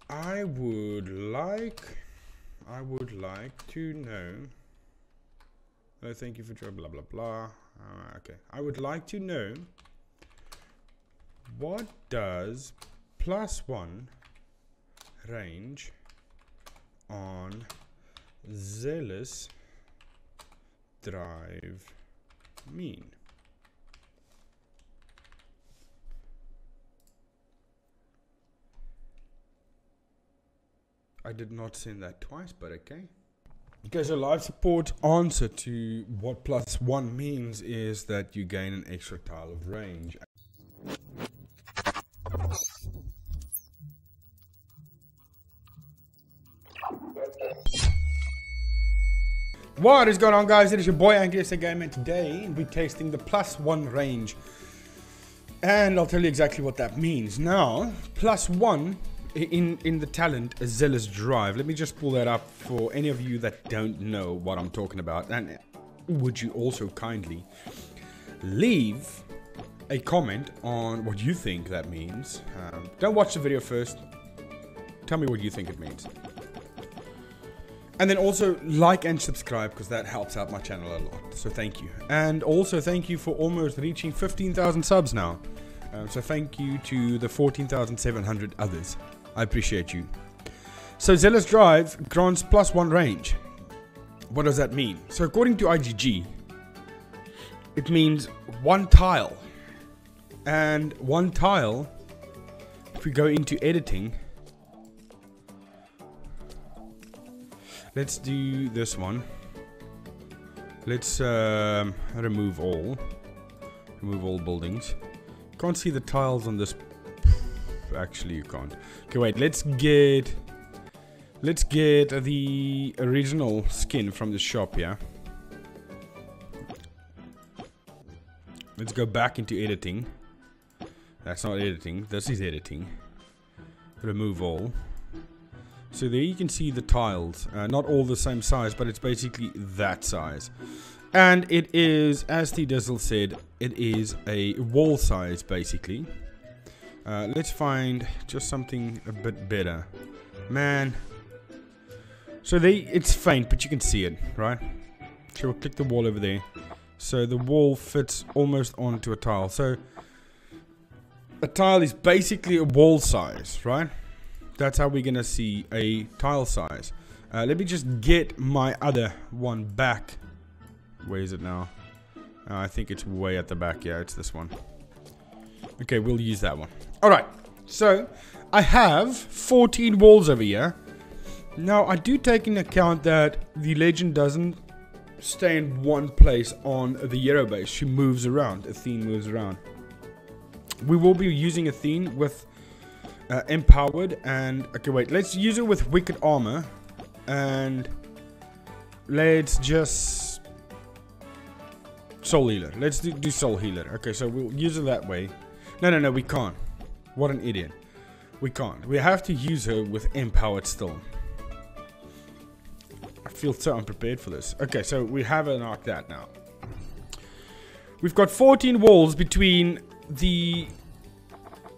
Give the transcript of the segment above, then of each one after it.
I would like to know. Oh, thank you for blah blah blah. Okay, I would like to know, what does +1 range on Zealous Drive mean? I did not send that twice, but okay. Okay, so live support answer to what +1 means is that you gain an extra tile of range. What is going on, guys? It is your boy Angrysagamer, and today we're testing the +1 range. And I'll tell you exactly what that means. Now, +1 in the talent Zealous Drive. Let me just pull that up for any of you that don't know what I'm talking about. And would you also kindly leave a comment on what you think that means. Don't watch the video first. Tell me what you think it means. And then also like and subscribe, because that helps out my channel a lot. So thank you. And also thank you for almost reaching 15,000 subs now. So thank you to the 14,700 others. I appreciate you. So Zealous Drive grants +1 range. What does that mean? So according to IGG, it means one tile. And one tile, if we go into editing, let's do this one. Let's remove all buildings. Can't see the tiles on this. Actually, you can't. Okay, wait. Let's get the original skin from the shop. Yeah. Let's go back into editing. That's not editing. This is editing. Remove all. So there you can see the tiles. Not all the same size, but it's basically that size. And it is, as the Dizzle said, it is a wall size basically. Let's find just something a bit better. Man. So it's faint, but you can see it, right? So we'll click the wall over there. So the wall fits almost onto a tile. So a tile is basically a wall size, right? That's how we're going to see a tile size. Let me just get my other one back. Where is it now? I think it's way at the back. Yeah, it's this one. Okay, we'll use that one. Alright, so I have 14 walls over here. Now, I do take into account that the legend doesn't stay in one place on the hero base. She moves around. Athene moves around. We will be using Athene with empowered, and okay, wait, let's use it with wicked armor, and let's just soul healer. Let's do soul healer. Okay, so we'll use it that way. No, we can't. What an idiot. We can't. We have to use her with empowered still. I feel so unprepared for this. Okay, so we have it like that now. We've got 14 walls between the...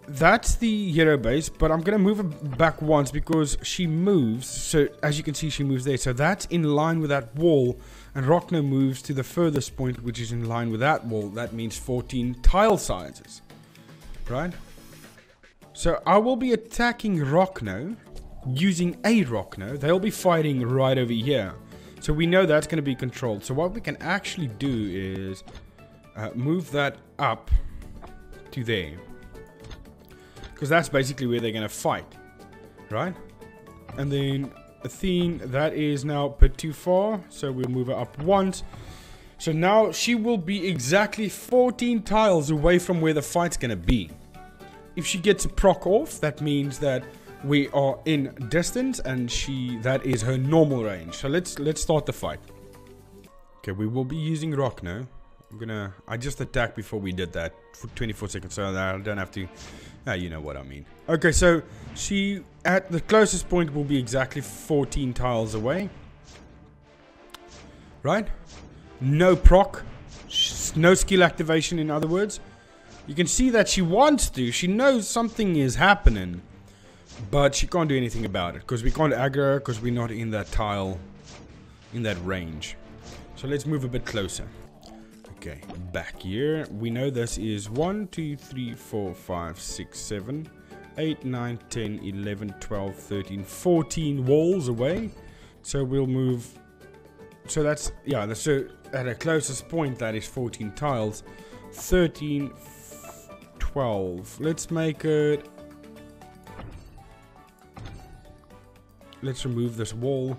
That's the hero base, but I'm going to move it back once because she moves. So, as you can see, she moves there. So, that's in line with that wall. And Rockno moves to the furthest point, which is in line with that wall. That means 14 tile sizes. Right? So, I will be attacking Rockno using a Rockno. They'll be fighting right over here. So, we know that's going to be controlled. So, what we can actually do is move that up to there. Because that's basically where they're going to fight. Right? And then Athene, that is now a bit too far. So we'll move her up once. So now she will be exactly 14 tiles away from where the fight's going to be. If she gets a proc off, that means that we are in distance. And that is her normal range. So let's start the fight. Okay, we will be using Rockno. I just attacked before we did that for 24 seconds, so that I don't have to, you know what I mean. Okay, so she, at the closest point, will be exactly 14 tiles away. Right? No proc, no skill activation, in other words. You can see that she wants to, she knows something is happening, But she can't do anything about it, because we can't aggro her, because we're not in that tile, in that range. So let's move a bit closer. Okay, back here. We know this is 1, 2, 3, 4, 5, 6, 7, 8, 9, 10, 11, 12, 13, 14 walls away. So we'll move. So that's, yeah, so at a closest point, that is 14 tiles. 13, 12. Let's make it. Let's remove this wall.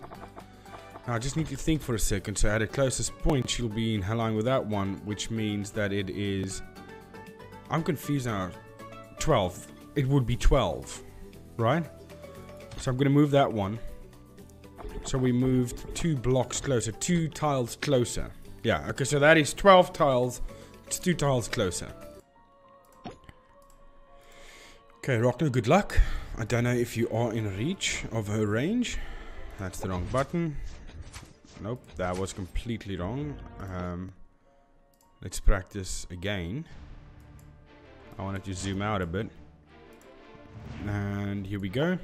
Now I just need to think for a second. So at a closest point, she'll be in line with that one, which means that it is. I'm confused now. 12. It would be 12, right? So I'm going to move that one. So we moved 2 blocks closer, 2 tiles closer. Yeah, okay, so that is 12 tiles. It's 2 tiles closer. Okay, Rockno, good luck. I don't know if you are in reach of her range. That's the wrong button. Nope, that was completely wrong. Let's practice again. I wanted to zoom out a bit. And here we go.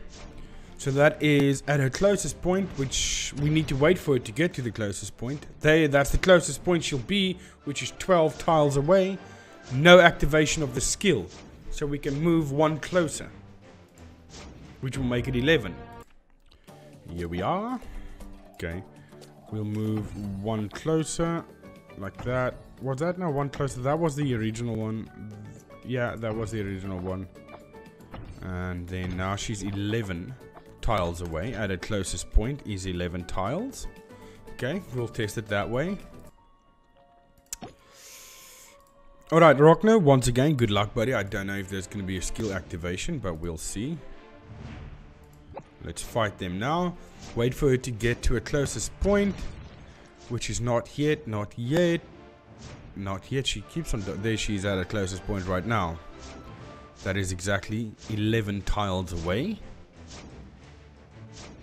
So that is at her closest point, which we need to wait for it to get to the closest point. That's the closest point she'll be, which is 12 tiles away. No activation of the skill. So we can move 1 closer, which will make it 11. Here we are. Okay. We'll move 1 closer, like that. Was that no 1 closer? That was the original one. Yeah, that was the original one. And then now she's 11 tiles away. At her closest point is 11 tiles. Okay, we'll test it that way. Alright, Rockno, once again, good luck, buddy. I don't know if there's going to be a skill activation, but we'll see. Let's fight them now. Wait for her to get to her closest point, which is not yet, not yet. Not yet. She keeps on. There she's at her closest point right now. That is exactly 11 tiles away.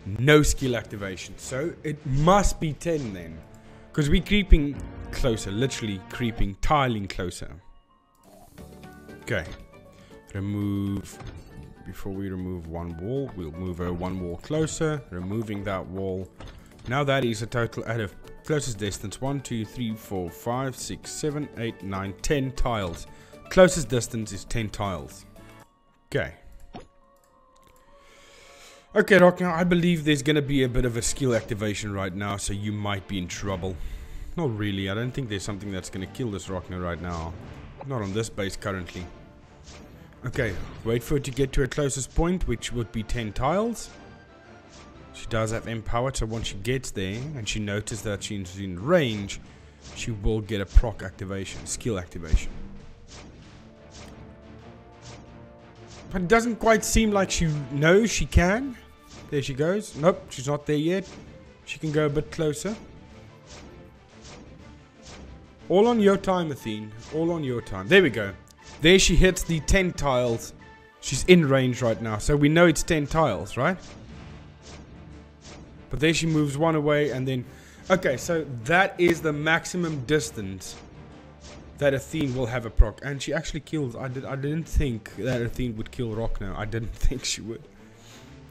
No skill activation. So it must be 10 then. Because we're creeping closer. Literally creeping, tiling closer. Okay. Remove. Before we remove 1 wall, we'll move her 1 wall closer. Removing that wall. Now that is a total at a closest distance. 1, 2, 3, 4, 5, 6, 7, 8, 9, 10 tiles. Closest distance is 10 tiles. Okay. Okay, Rock, now I believe there's going to be a bit of a skill activation right now, so you might be in trouble. Not really, I don't think there's something that's going to kill this Rockner right now. Not on this base currently. Okay, wait for it to get to her closest point, which would be 10 tiles. She does have empowered, so once she gets there, and she notices that she's in range, she will get a proc activation, skill activation. But it doesn't quite seem like she knows she can. There she goes. Nope, she's not there yet. She can go a bit closer. All on your time, Athene. All on your time. There we go. There she hits the 10 tiles. She's in range right now. So we know it's 10 tiles, right? But there she moves 1 away and then... Okay, so that is the maximum distance that Athene will have a proc. And she actually kills. I didn't think that Athene would kill Rock now. I didn't think she would.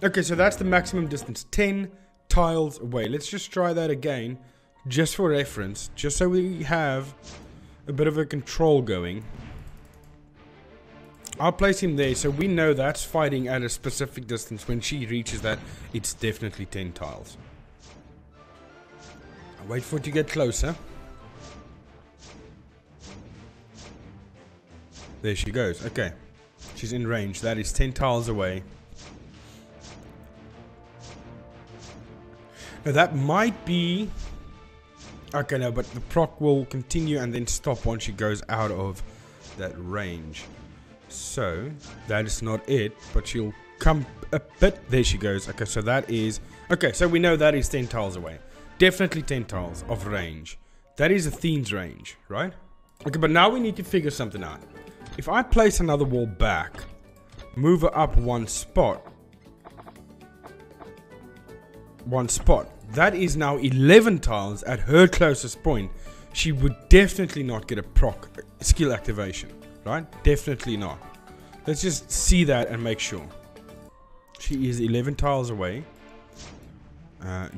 Okay, so that's the maximum distance. 10 tiles away. Let's just try that again. Just for reference. Just so we have a bit of a control going. I'll place him there. So we know that's fighting at a specific distance. When she reaches that, it's definitely 10 tiles. I'll wait for it to get closer. There she goes. Okay. She's in range. That is 10 tiles away. Now that might be... Okay, no, but the proc will continue and then stop once she goes out of that range. So, that is not it, but she'll come a bit... There she goes. Okay, so that is... Okay, so we know that is 10 tiles away. Definitely 10 tiles of range. That is Athene's range, right? Okay, but now we need to figure something out. If I place another wall back, move her up 1 spot. 1 spot. That is now 11 tiles at her closest point. She would definitely not get a proc skill activation, right? Definitely not. Let's just see that and make sure. She is 11 tiles away.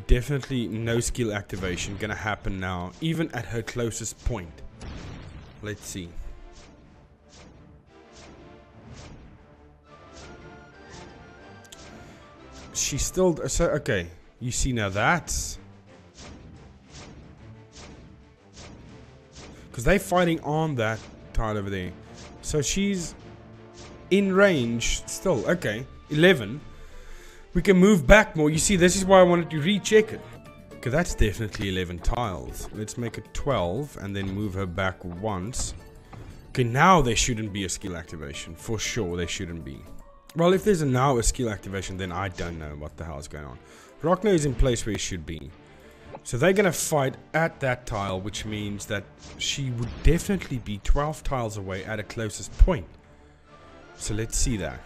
Definitely no skill activation gonna happen now, even at her closest point. Let's see. She's still so okay. You see now that's because they're fighting on that tile over there. So she's in range still. Okay, 11. We can move back more. You see, this is why I wanted to recheck it. Okay, that's definitely 11 tiles. Let's make it 12 and then move her back once. Okay, now there shouldn't be a skill activation. For sure, there shouldn't be. Well, if there's now a skill activation, then I don't know what the hell is going on. Rockner is in place where he should be. So they're going to fight at that tile, which means that she would definitely be 12 tiles away at a closest point. So let's see that.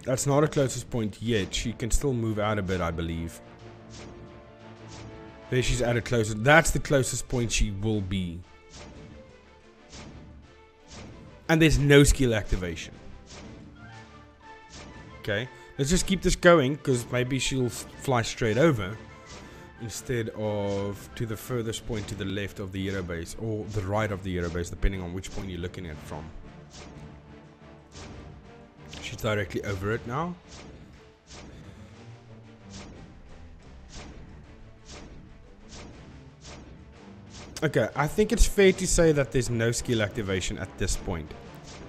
That's not a closest point yet. She can still move out a bit, I believe. There she's at a closest. That's the closest point she will be. And there's no skill activation. Okay. Let's just keep this going, because maybe she'll fly straight over. Instead of to the furthest point to the left of the hero base. Or the right of the hero base, depending on which point you're looking at from. She's directly over it now. Okay, I think it's fair to say that there's no skill activation at this point.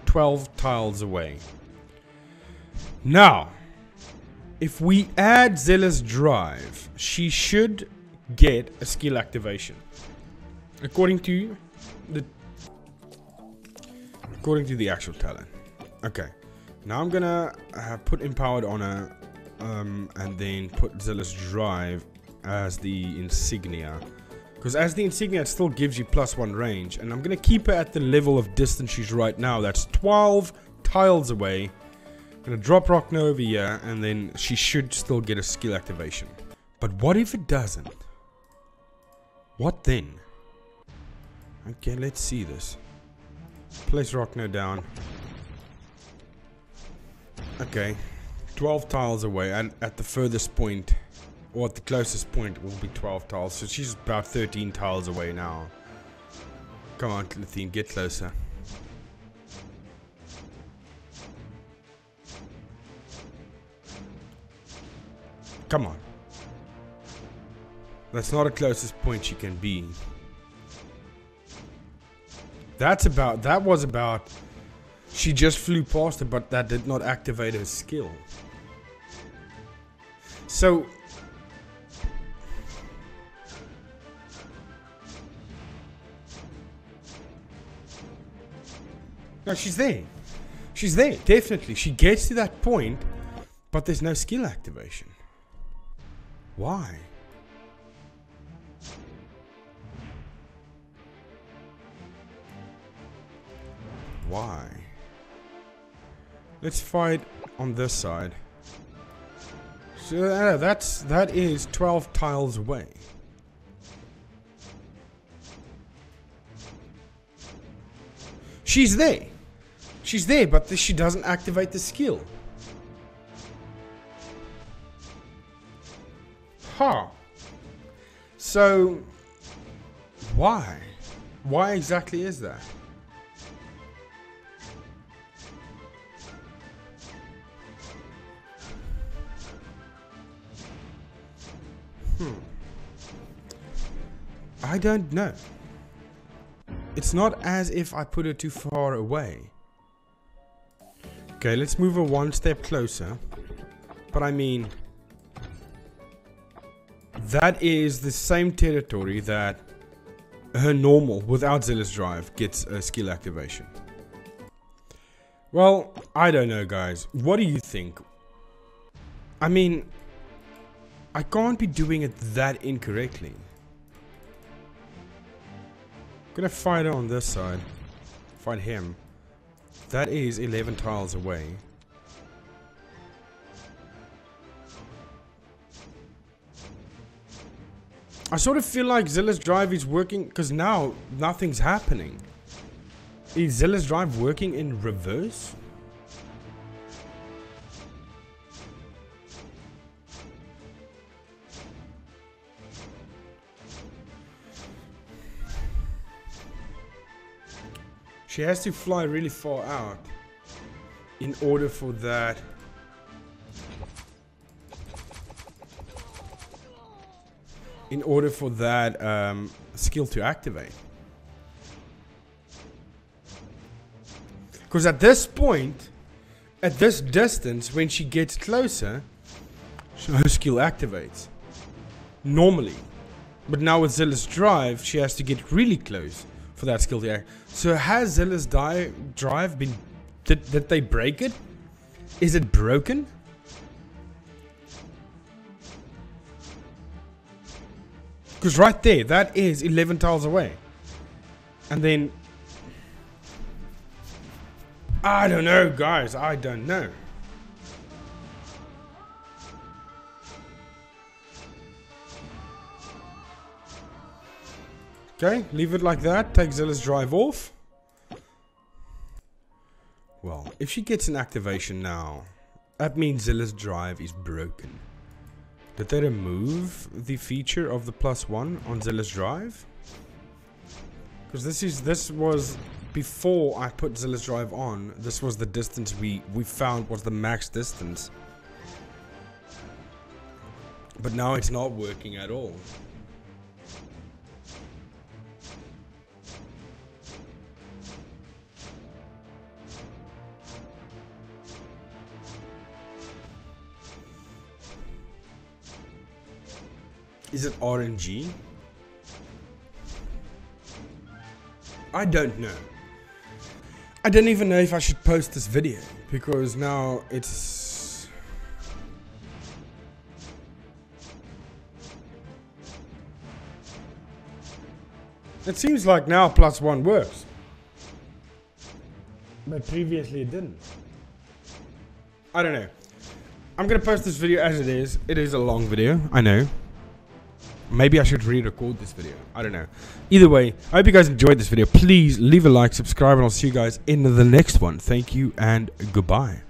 12 tiles away. Now, if we add Zealous Drive, she should get a skill activation. According to the actual talent. Okay. Now I'm gonna put Empowered on her, and then put Zealous Drive as the insignia. Because as the insignia, it still gives you +1 range. And I'm gonna keep her at the level of distance she's right now. That's 12 tiles away. I'm gonna drop Rockno over here, and then she should still get a skill activation. But what if it doesn't? What then? Okay, let's see this. Place Rockno down. Okay, 12 tiles away, and at the furthest point, or at the closest point, will be 12 tiles. So she's about 13 tiles away now. Come on, Lithine, get closer. Come on. That's not the closest point she can be. That was about... She just flew past it, but that did not activate her skill. So... No, she's there. She's there, definitely. She gets to that point, but there's no skill activation. Why? Why? Let's fight on this side. So that is 12 tiles away. She's there. She's there, but she doesn't activate the skill. Huh. So, why? Why exactly is that? I don't know. It's not as if I put it too far away. Okay, let's move her one step closer. But I mean, that is the same territory that her normal, without Zealous Drive, gets a skill activation. Well, I don't know, guys. What do you think? I mean, I can't be doing it that incorrectly. I'm gonna fight her on this side. Fight him. That is 11 tiles away. I sort of feel like Zealous Drive is working because now nothing's happening. Is Zealous Drive working in reverse? She has to fly really far out in order for that. In order for that skill to activate. Because at this point, at this distance, when she gets closer, her skill activates. Normally. But now with Zealous Drive, she has to get really close for that skill to act. So has Zealous Drive been... Did they break it? Is it broken? Because right there, that is 11 tiles away. And then... I don't know, guys. I don't know. Okay, leave it like that. Take Zealous Drive off. Well, if she gets an activation now, that means Zealous Drive is broken. Did they remove the feature of the +1 on Zealous Drive? Because this was before I put Zealous Drive on. This was the distance we found was the max distance. But now it's not working at all. Is it RNG? I don't know. I don't even know if I should post this video because now it's... It seems like now +1 works. But previously it didn't. I don't know. I'm gonna post this video as it is. It is a long video, I know. Maybe I should re-record this video. I don't know. Either way, I hope you guys enjoyed this video. Please leave a like, subscribe, and I'll see you guys in the next one. Thank you and goodbye.